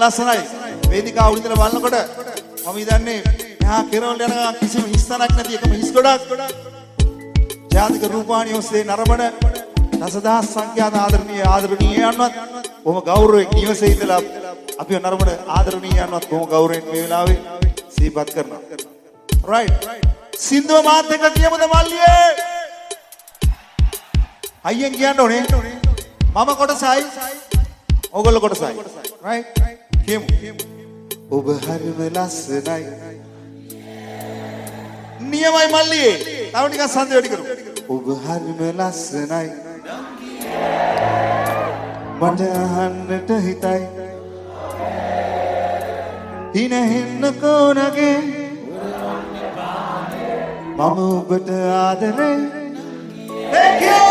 ලස්සනයි වේදිකාව උඩින්දලා බලනකොට මම හිතන්නේ මෙහා කෙරවල යන කිසිම හිස්තනක් නැති එකම හිස් ගොඩක් ජාතික රූපාණී ඔස්සේ නරඹන දසදහස් සංඛ්‍යාත ආදරණීයයන්වත් බොහොම ගෞරවයෙන් නිවසේ ඉඳලා අපිව නරඹන ආදරණීයයන්වත් බොහොම ගෞරවයෙන් මේ වෙලාවේ සිහිපත් කරනවා රයිට් සින්දුව මාත් එක්ක කියමුද මල්ලියේ අයියෙන් කියන්න ඕනේ මම කොටසයි ඕගොල්ලෝ කොටසයි රයිට් කියමු ඔබ හරිම ලස්සනයි නියමයි මල්ලියේ තව ටිකක් සඳ වැඩි කරමු ඔබ හරිම ලස්සනයි මට අහන්නට හිතයි හින හෙන්න කොනගේ මම ඔබට ආදරේ thank you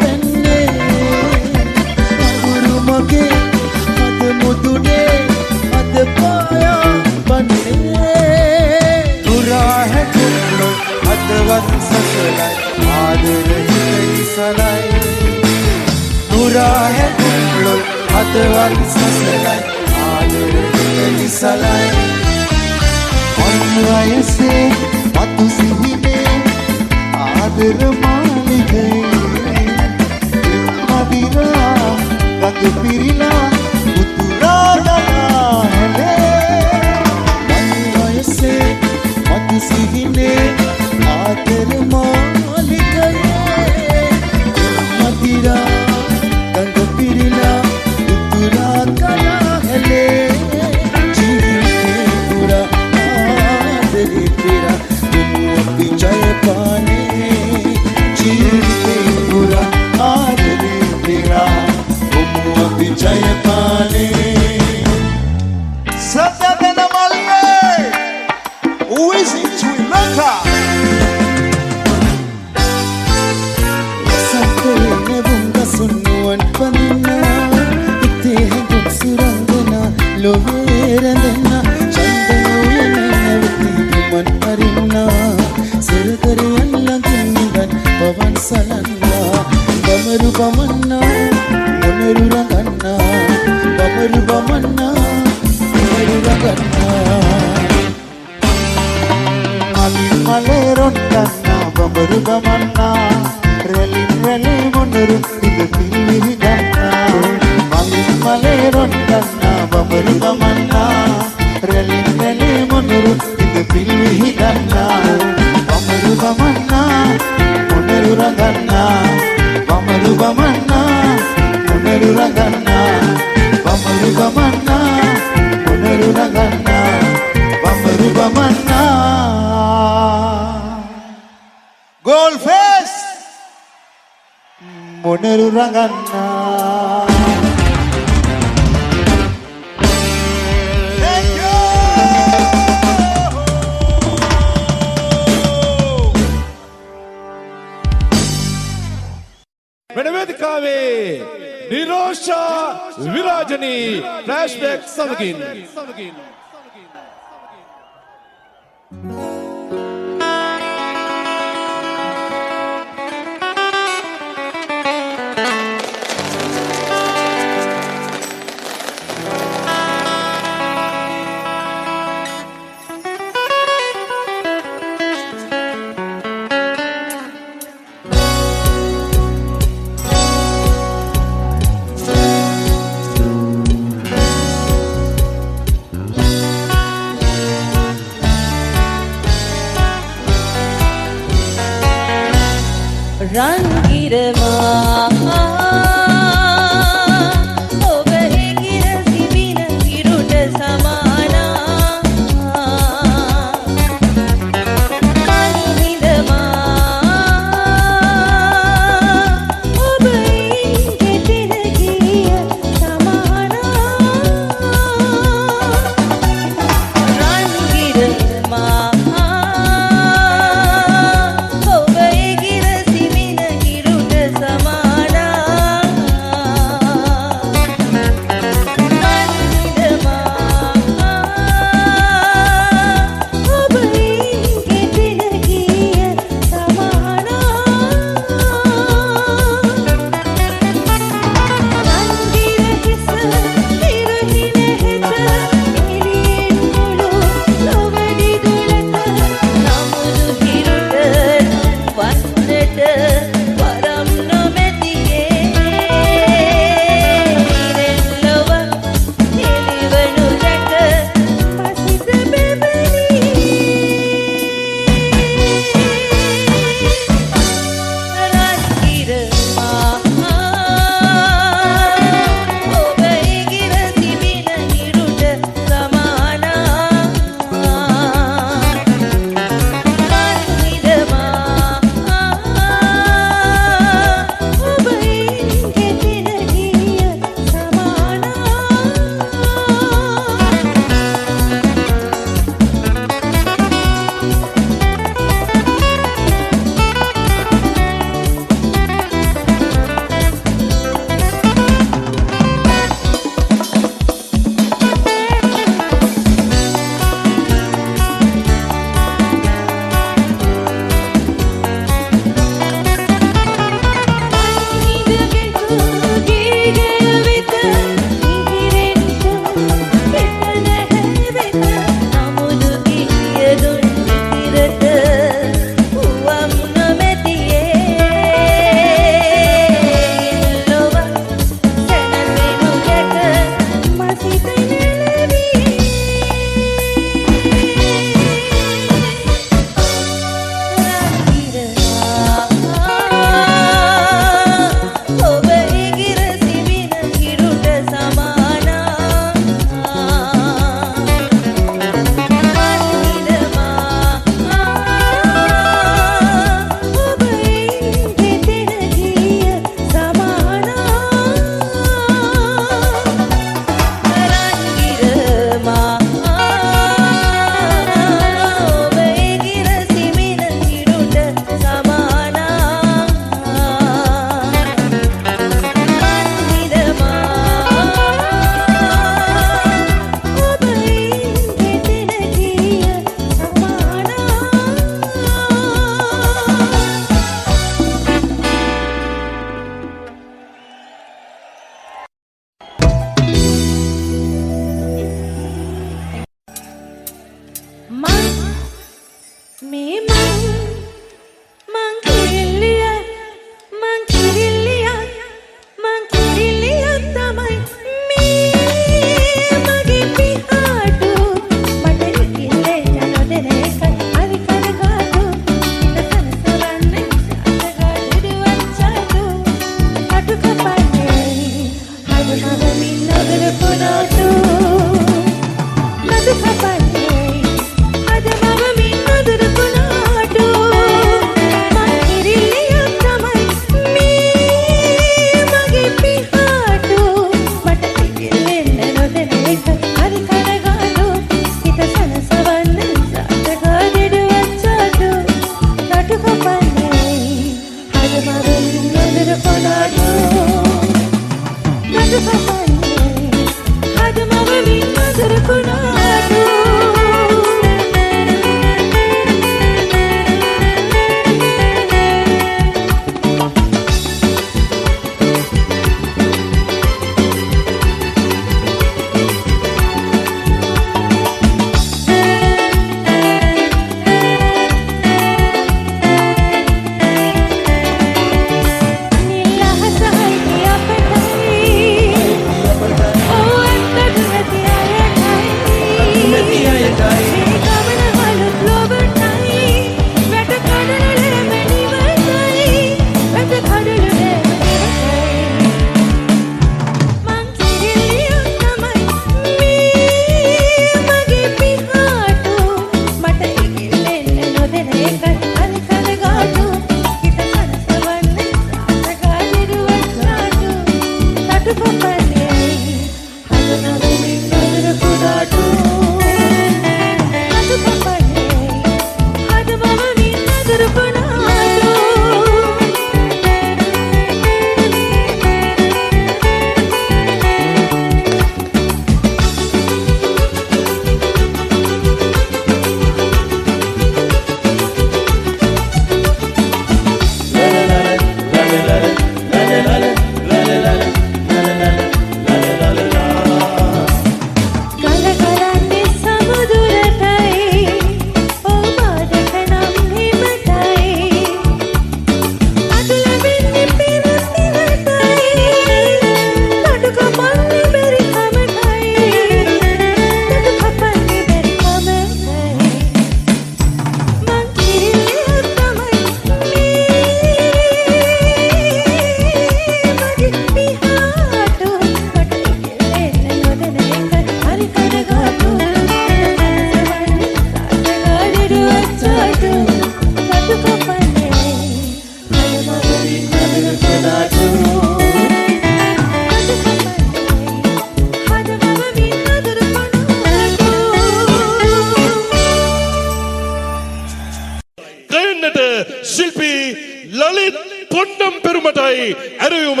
ශිල්පී ලලිත් පොණ්ඩම් පෙරුමටයි ඇරයුම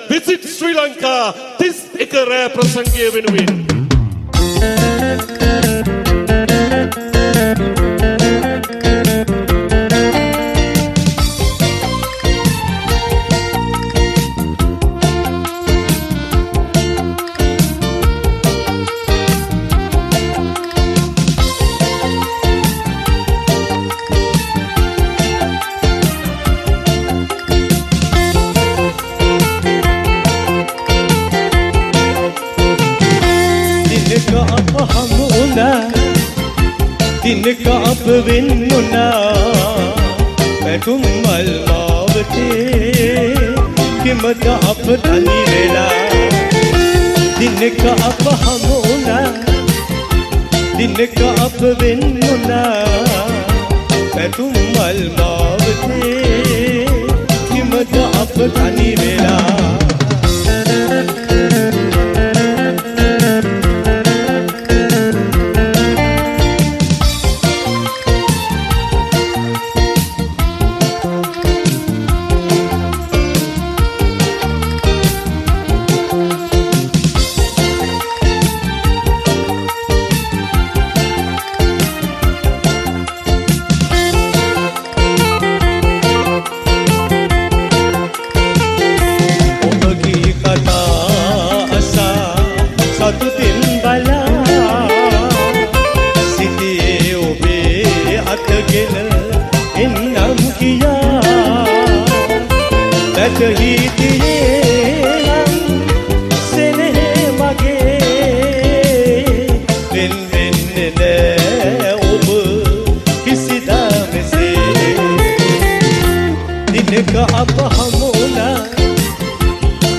විසිට් ශ්‍රී ලංකා 31 රෑ ප්‍රසංගය වෙනුවෙන් දිනක අප වෙන්නුනා පැතුම් මල් මාවතේ කිමද අප තනි වෙලා දිනක අප හමුුණා දිනක අප වෙන්නුනා පැතුම් මල් මාවතේ කිමද අප තනි වෙලා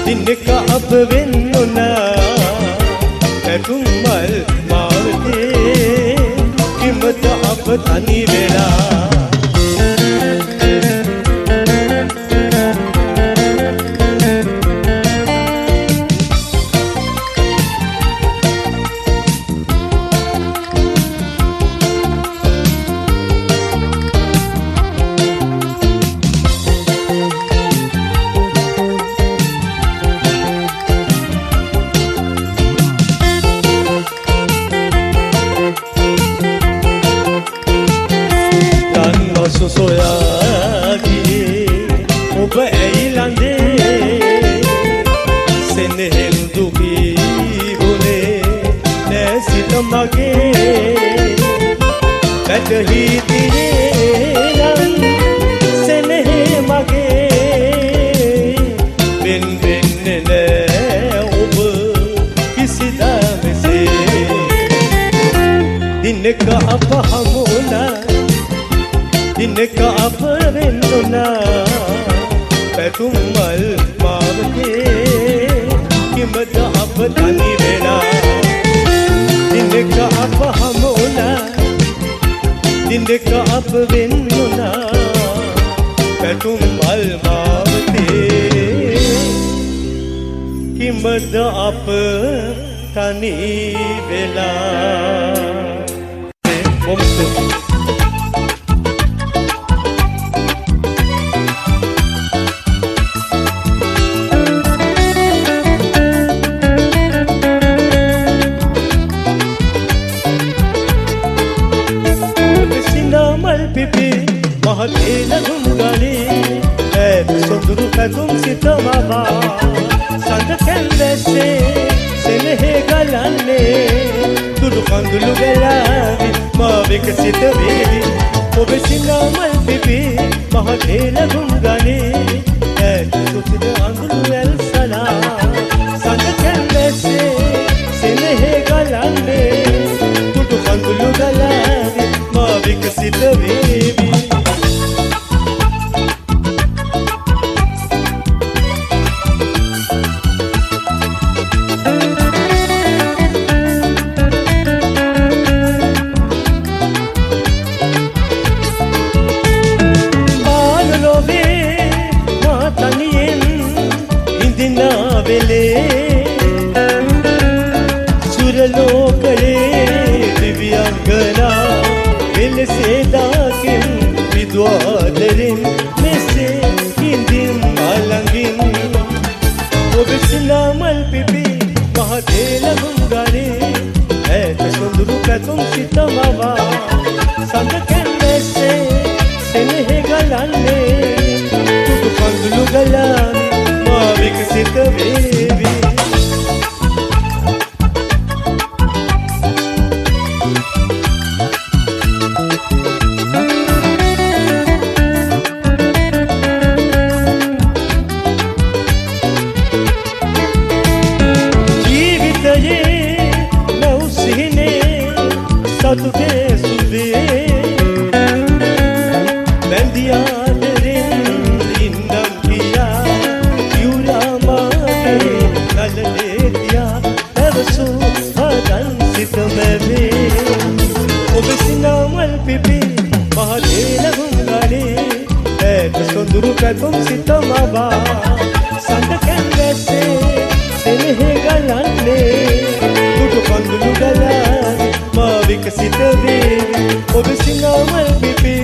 දිනක අප වෙන්නුනා පැතුම් මල් මාවතේ කිමද අප තනි වෙලා දිනක අප වෙන්නුනා පැතුම් මල් මාවතේ කිමද අප තනි වෙලා දිනක අප හමුණා දිනක අප වෙන්නුනා පැතුම් මල් මාවතේ කිමද අප තනි වෙලා පැතුම් සිතමවා සඳ කැල්වැස්සේ සෙනෙහෙ ගලන්නේ තුඩු කඳුළු ගලාවි මා විකසිත වේවි ඔබ සිනාමල් පිපි මහ තේලගුම් ගනේ ඈත සුසිත අඳුරු ඇල්සලා සඳ කැල්වැස්සේ සෙනෙහෙ ගලන්නේ තුඩු කඳුළු ගලාවි මා විකසිත වේවි Duaların mese indin alangin ob sinamal pipi mahadela gungare et sunduru katum sitamawa sand kennese senhe galanne tutu kandulu galani ma vikasita vevi Katum sitamawa sand kennese senhe galanne tudu kandulu galani ma vikasita vevi ob sinamal pipi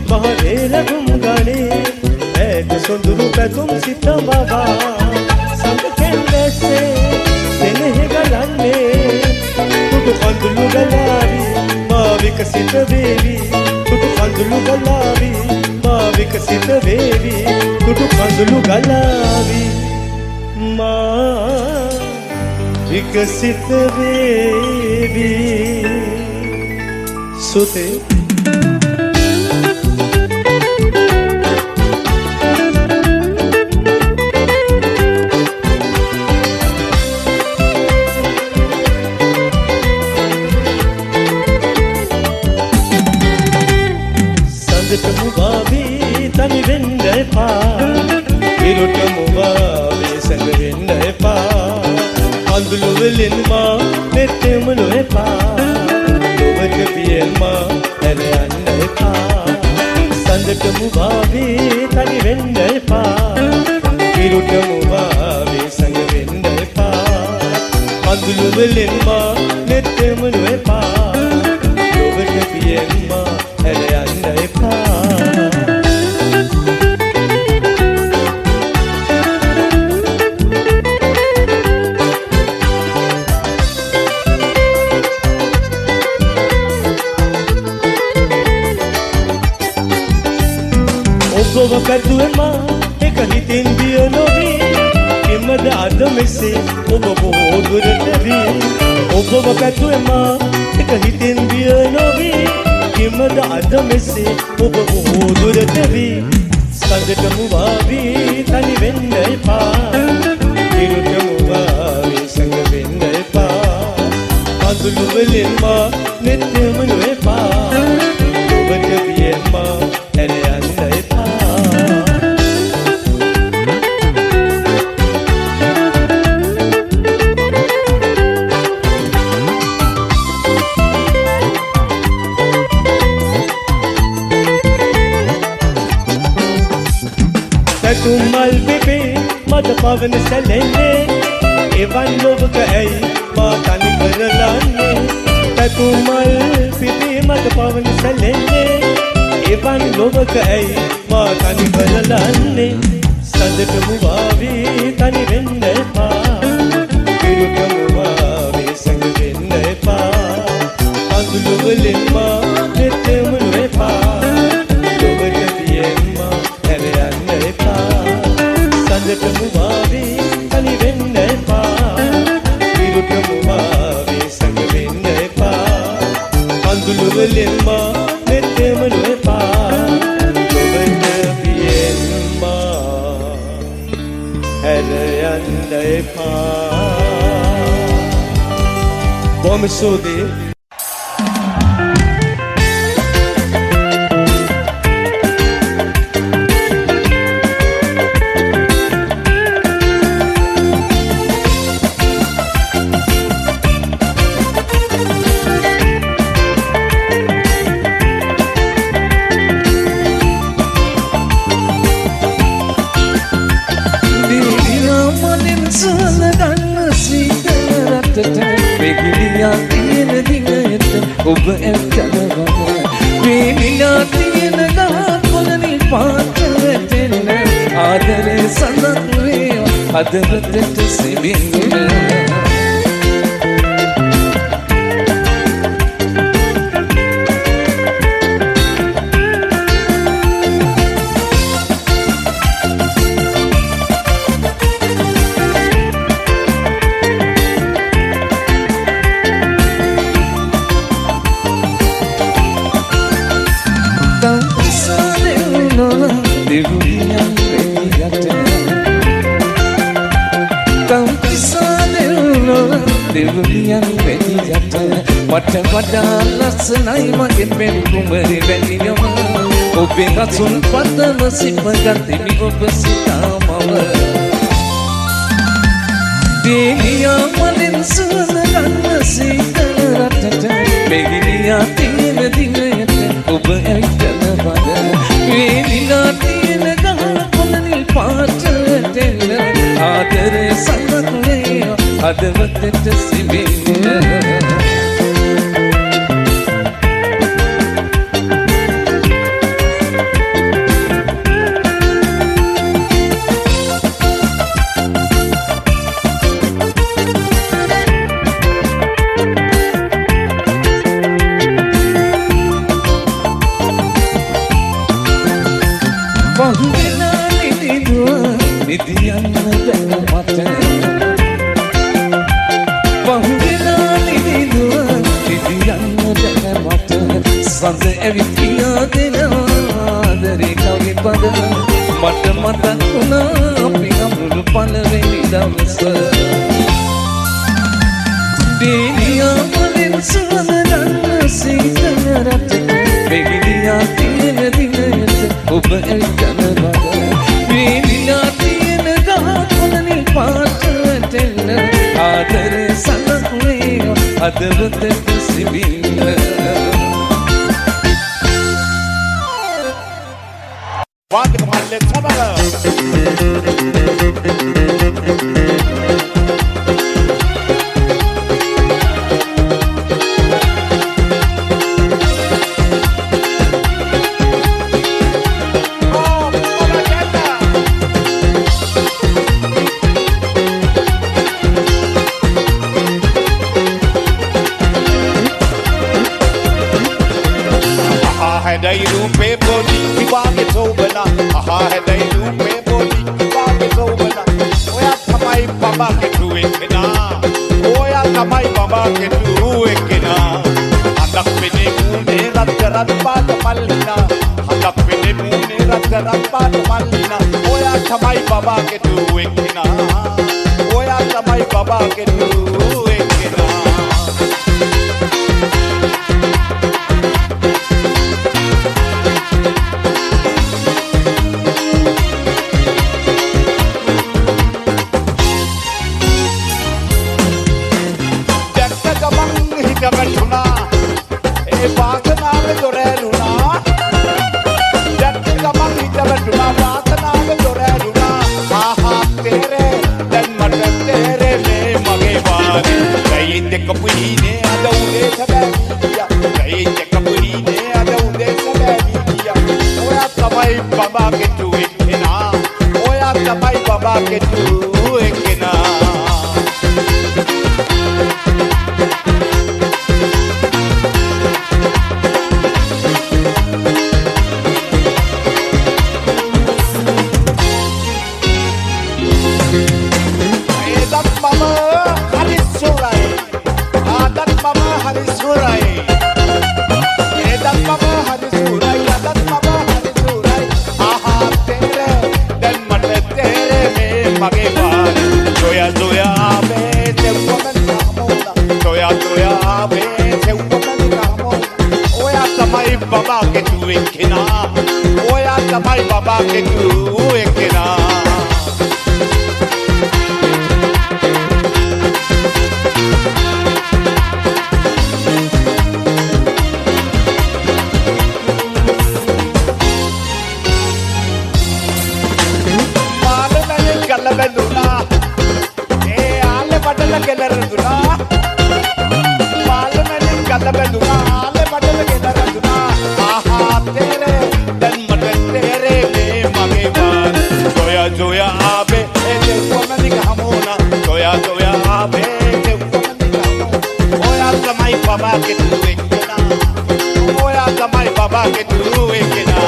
mahadela gum gane et sonduru katum sitamawa sand kennese senhe galanne tudu kandulu galani ma vikasita vevi tudu kandulu galani विकसित wavy तुटु कंदुलु गलावी मां विकसित wavy सुते संदत मुबावी तनि වෙන්න එපා ඉරුට මුවා වේසඟ වෙන්න එපා අඳ කඳුළු වලින් මා නෙතෙම නොඑපා ඔබට පියෙන් මා හැර යන්න එපා සඳට මුවාවේ තනි වෙන්න එපා කිරුට මුවාවේ සංග වෙන්න එපා කඳුළු වලින් මා නෙතෙම නොඑපා ඔබට පියෙන් මා හැර යන්න එපා ඔබ පැතුවේ මා එක හිතින් බිය නොවී එමද අද මෙසේ ඔබ බොහෝ දුරට වී ඔබ පැතුවේ මා එක හිතින් බිය නොවී එමද අද මෙසේ ඔබ බොහෝ දුරට වී සඳට මුවාවී තනි වෙන්න එපා ඉරුට මුවාවී සංග වෙන්න එපා කඳුළු වලින් මා නෙතෙම නොඑපා ඔබට පියෙන් මා හැර යන්න එපා තුමල් බෙබේ මද පවන සැලෙන්නේ එවන් ලොවක ඇයි මා තනි කරලන්නේ තුමල් බෙබේ මද පවන සැලෙන්නේ එවන් ලොවක ඇයි මා තනි කරලන්නේ සඳට මුවාවේ තනි වෙන්න එපා කිරුට මුවාවේ සංග වෙන්න එපා කඳුළු වලින් මා නෙතෙම නොඑපා ඔබට පියෙන් මා හැර යන්න එපා සඳට මුවාවේ තනි වෙන්න එපා කිරුට මුවාවේ සංග වෙන්න එපා කඳුළු වලින් මා නෙතෙම නොඑපා ඔබට පියෙන් මා හැර යන්න එපා බොහොම ස්තුතියි ඔබ ඇත්තනවන වේලිලා තියෙන ගහක් පොළනි පාට වැටෙන ආදරේ සඳක් වේවා හදවතට සිඹින්න දෙවියන් වෙදියට මට වඩා ලස්සනයි මගේ පෙම් කුමරි වැනියම ඔබේ අසුන් පදම සිපගතිමි ඔබ සිතාමව දෙලියා මලින් සුවඳ ගන්න සීතල රටට මෙගිනියා තියෙන දිනයට ඔබ ඇවිත්න බඩ වේලිලා තියෙන ගහ පොළනිල් පාට වැටෙන ආදරේ සඳක් වේවා හදවතට සිඹින්න පහුවෙලා නිදිදුව නිදියන්න බැන මට පහුවෙලා නිදිදුව නිදියන්න බැන මට සඳ ඇවිත් කියා දෙනවා ආදරේ කවි පද මට මතක් වුණා අපි අමුළු පළවෙනි දවස දෙලියා මලින් සුවඳ ගන්න සීතල රටට මෙගිනියා තියෙන දිනයට ඔබ ඇවිත්න බඩ වේලිලා තියෙන ගහ පොළනිල් පාට වැටෙන ආදරේ සනකුවේ අදවතට සිවින්න Quanto male tabara Hadai rupe bodi kiwage sobana aha hadai rupe bodi kiwage sobana oya thamai baba ke duwe kena oya thamai baba ke duwe kena handak pene mune ratran pat malna handak pene mune ratran pat malna oya thamai baba ke duwe kena oya thamai baba ke duwe kena Jagatuna, Pasana, Doreluna, Jatagamang, Jagatuna, Pasana, Doreluna, Aha, Tere, then Matan Tere, Magavan, Kay the Capuine, Adaude Sabia, Kay the Capuine, Adaude Sabia, Oya Tamai Baba get to Ekina, Oya Tamai Baba get to Ekina. Baba ke tu ekina, oya tamai baba ke tu ekina. Maale mane galla beduna, ale badala gelaruduna. Maale mane galla beduna, ale badala gelaruduna. Tere dan matan tere me magewan Zoya zoya abe ete woman ni hamona Zoya zoya abe ete woman ni hamona Oya kamai baba ke tu ekena Oya kamai baba ke tu ekena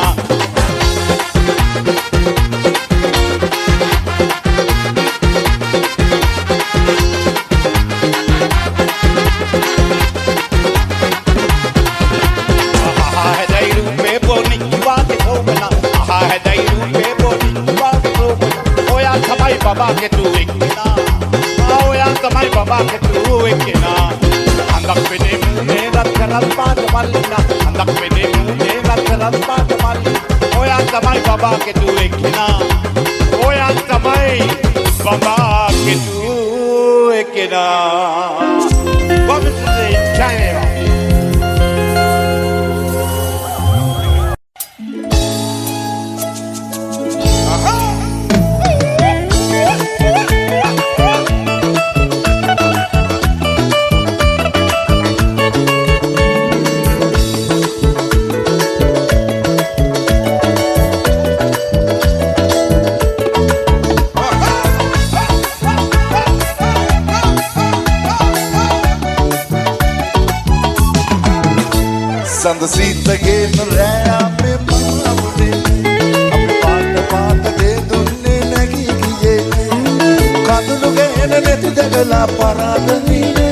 Baba ke tu ekina, oya tamai baba ke tu ekina. Handak pene mune ratran pat malina, handak pene mune ratran pat malina. Oya tamai baba ke tu ekina, oya tamai baba ke tu ekina. Welcome to the channel. Sanda Sita gave me rap in my paata de dunne nagi kiye kadulu gena net dagala parada nine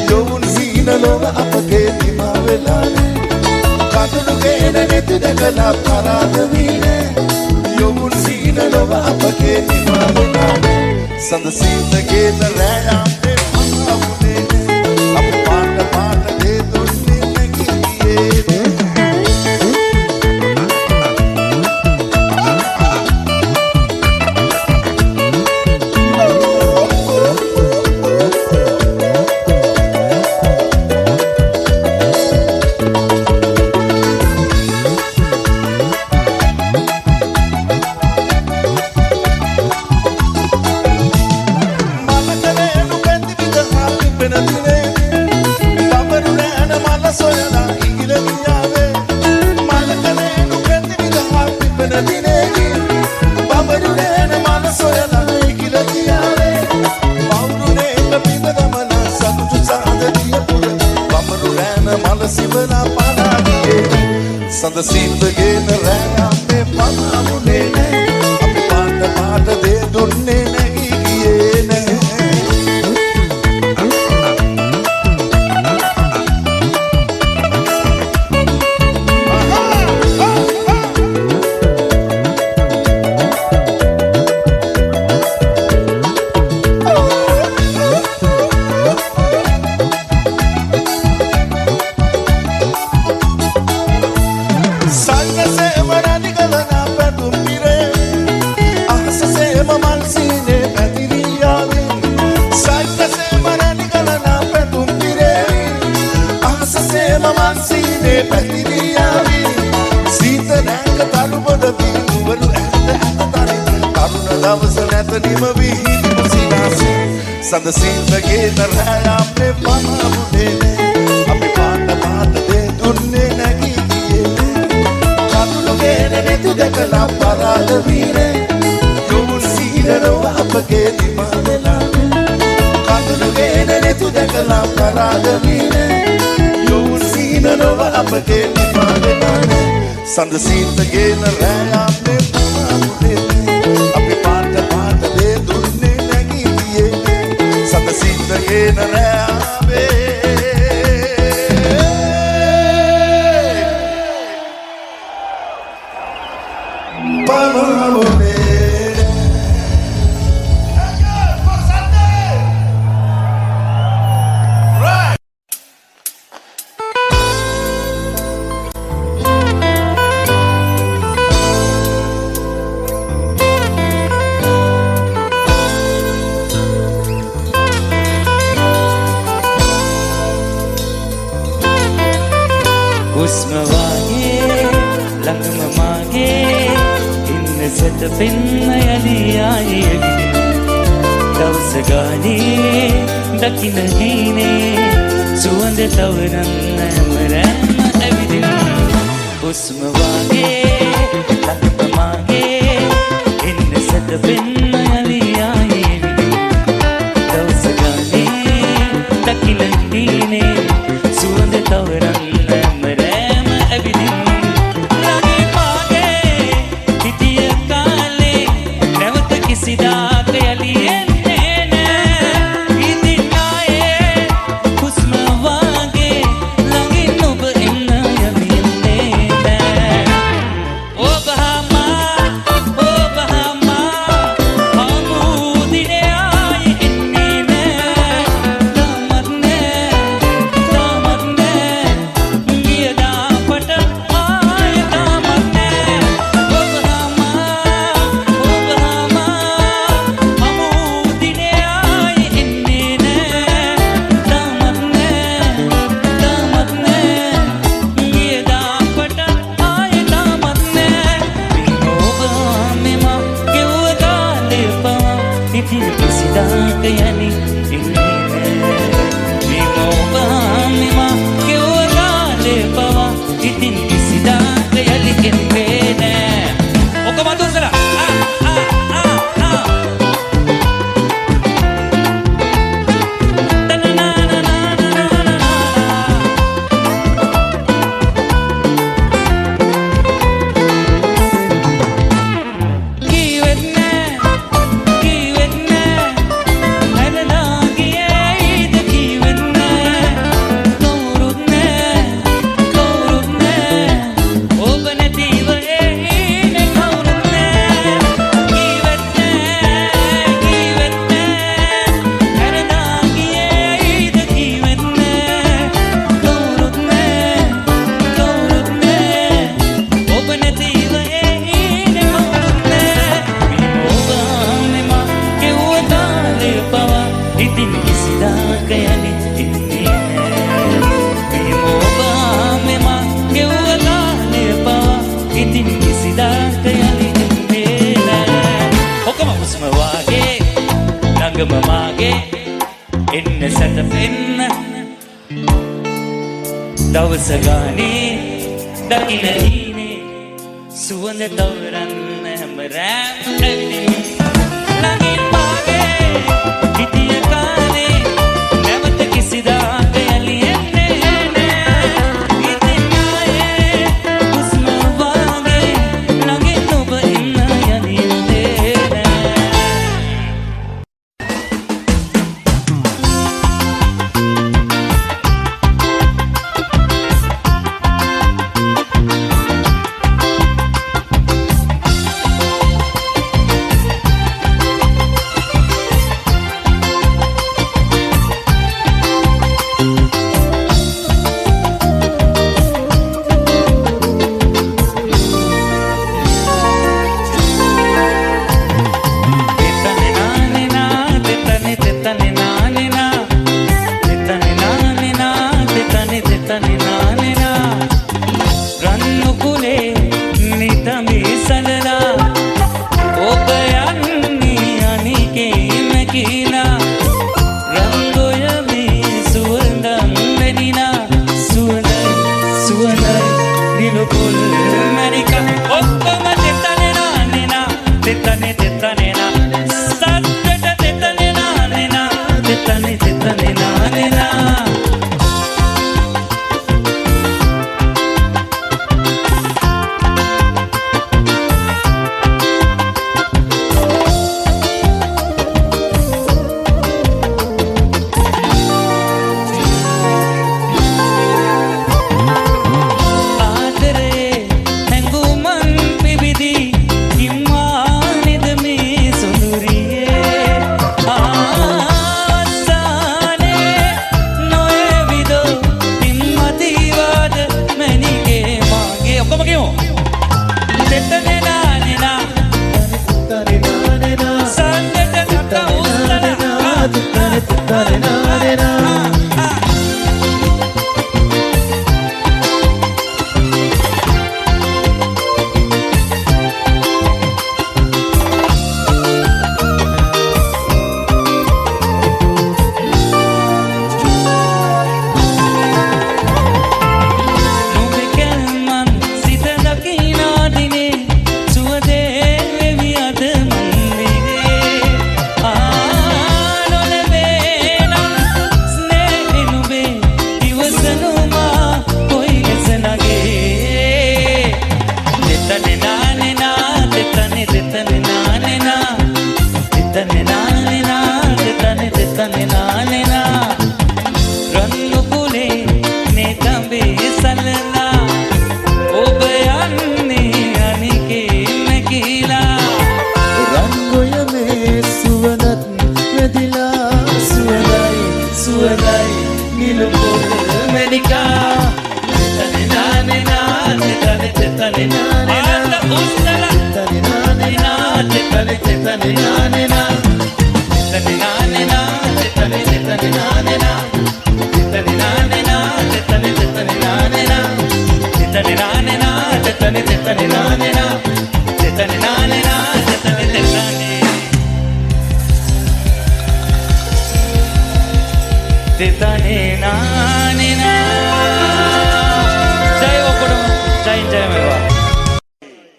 yovun sina loga apage dima velane kadulu gena net dagala parada nine yovun sina loga apage dima velane Sanda Sita gave me rap in my paata de dunne nagi kiye පිපෙන දිනේ බඹරු නෑන මල සොයලා ඉගිල ගියාවේ මලකනේ නුකෙන්දි විදහා පිපෙන දිනේ බඹරු නෑන මල සොයලා ඉගිල ගියාවේ පවුරුනේ පිප ගමන සතුටු සාදතිය පුර බඹරු නෑන මල සිවලා පනාගේ සඳ සීතගෙන රෑ අපේ පනාමුනේ නෑ අපි පාට පාට දේ දුන්නේ නැගී ගියේ නෑ සඳ සීතගෙන රෑ අපේ පනාමුනේ අපි පාට පාට දේ දුන්නේ නැගී ගියේ කඳුළු ගෙන නෙතු දැකලා පරාද වීරේ යොමුන් සීරව අපගේ දිමාවෙලා කඳුළු ගෙන නෙතු දැකලා පරාද වීරේ යොමුන් සීරව අපගේ දිමාවෙලා සඳ සීතගෙන රෑ අපේ පනාමුනේ අපි පාට පාට දේ දුන්නේ නැගී ගියේ සඳ සීතගෙන රෑ අපේ පනාමුනේ පෙන්න යලියායේ දවස ගානේ දකින්න හීනේ සුවඳ තවරන්න මරන්න ඇවිදින හුස්ම වාගේ ළඟම මාගේ එන්න සැත පෙන්න යලියායේ දවස ගානේ දකින්න හීනේ සුවඳ තවරන්න මරන්න ඇවිදින සිදාක යලියෙන්නේ නෑ ඉතින් ආයේ හුස්ම වාගේ ළඟින් ඔබ එන්න යලියෙන්නේ නෑ ඔබ හමා වෙන්න සැතපෙන්න දවස ගානේ දකින හීනේ සුවඳ තවරන්න හැම රැම් ඇවිදින් ළඟින් මාගේ හිටිය කාලේ නැවත කිසිදාක යලියෙන්නේ නෑ ඉතින් ආයේ හුස්ම වාගේ ළඟින් ඔබ ඉන්න යන්නේ නෑ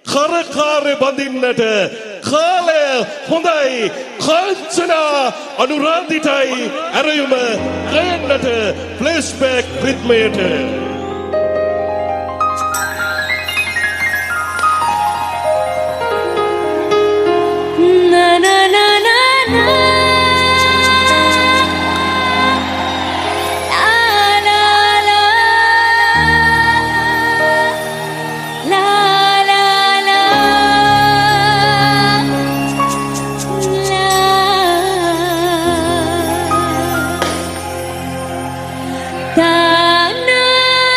කරකාරේ බඳින්නට කාලය හොඳයි කාංචනා අනුරාධිතයි ඇරයුම ගයන්නට ෆ්ලෑෂ්බැක් රිද්මයට Ta na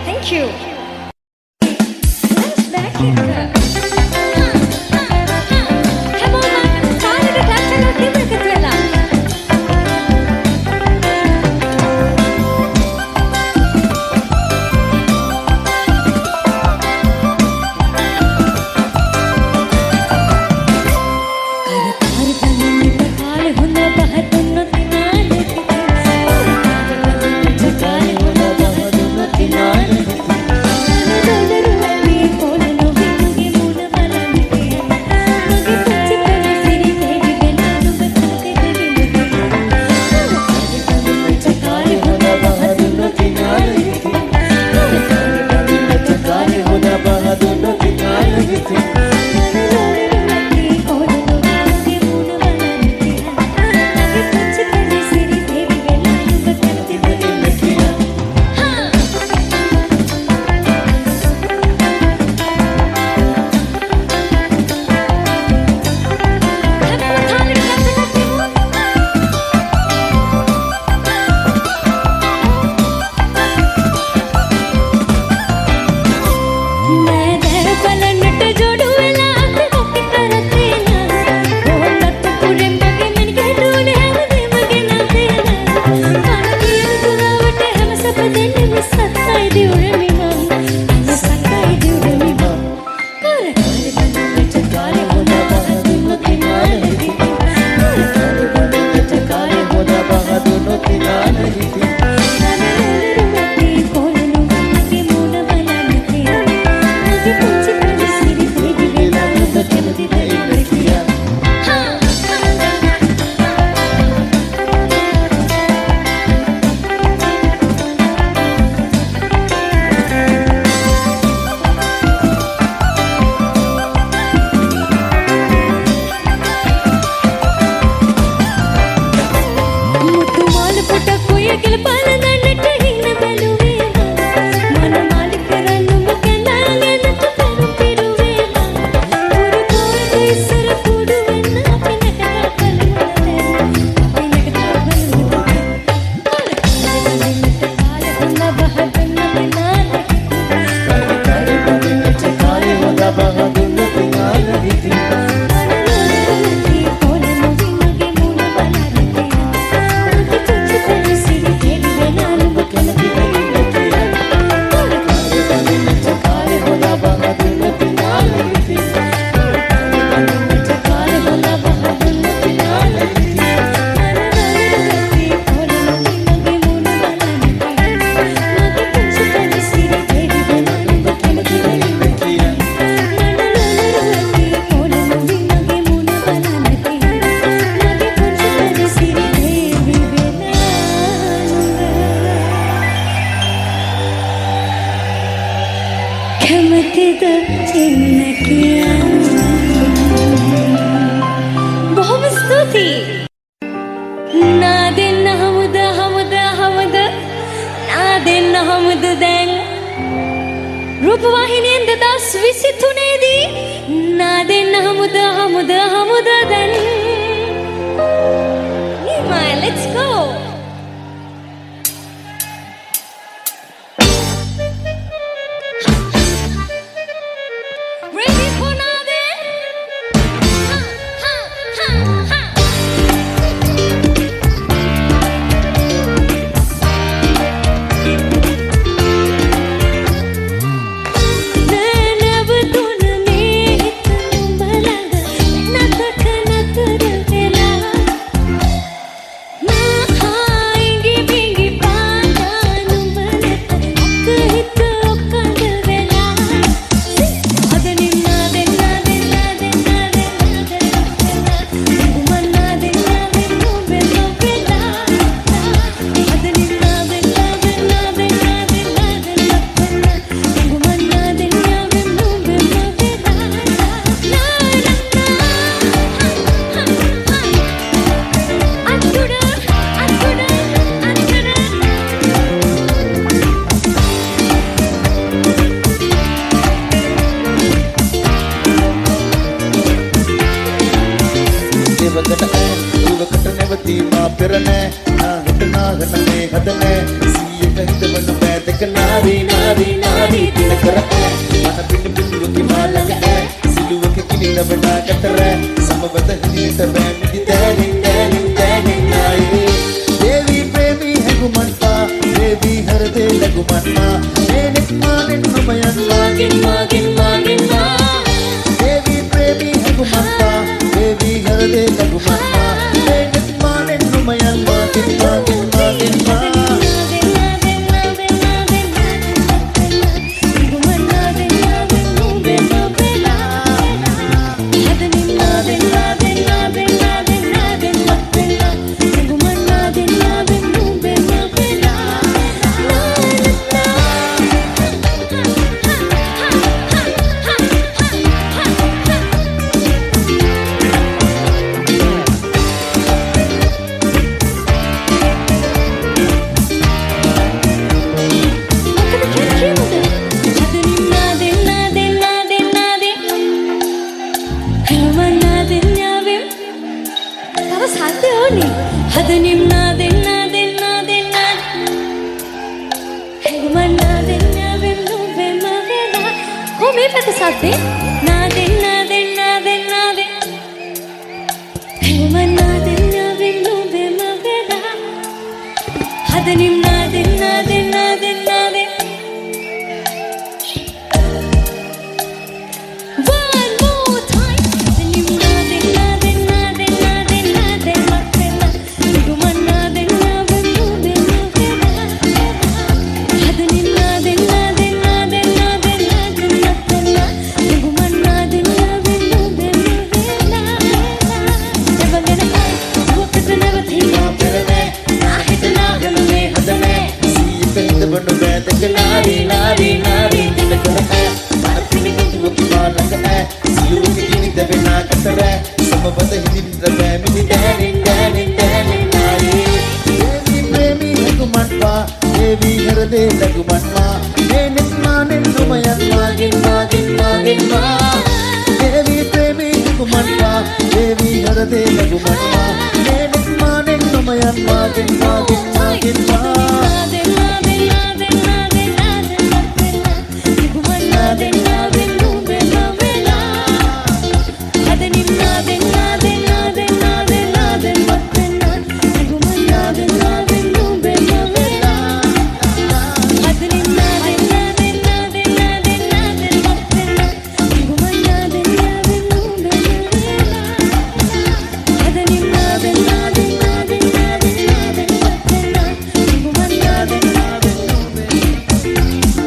Thank you. Nice back here. රූපවාහිනියෙන් 2023 දී නා දෙන්න හමුද දැන් සිලුවකට නැවතීමා පෙරනෑ නාගට නාගනනේ හදනෑ සීයක හිතවන බෑදක නාරී නාරී නාරී දින කරෑ මන පින්න පින්දුවකි මාලක ඈ සිලුවක කිලිලව නාගතරෑ සමවත හිදිත බෑමිදි දෑනින් දෑනින් දෑනින් නායේ දේවී ප්‍රේමී හැඟුමන්පා දේවී හරදේ ලැබුමන්මා මේනෙක් මානෙන් නොමයන් මාගෙන් මාගෙන් මාගෙන් මා දේවී ප්‍රේමී හැඟුමන්පා දේවී හරදේ ලැබුමන්මා මේනෙක් මානෙන් නොමයන් මාගෙන් මාගෙන් මාගෙන් මා Devi Harade Lagumanma, Nenek Manen Nomayan Magen Magen Magen Magen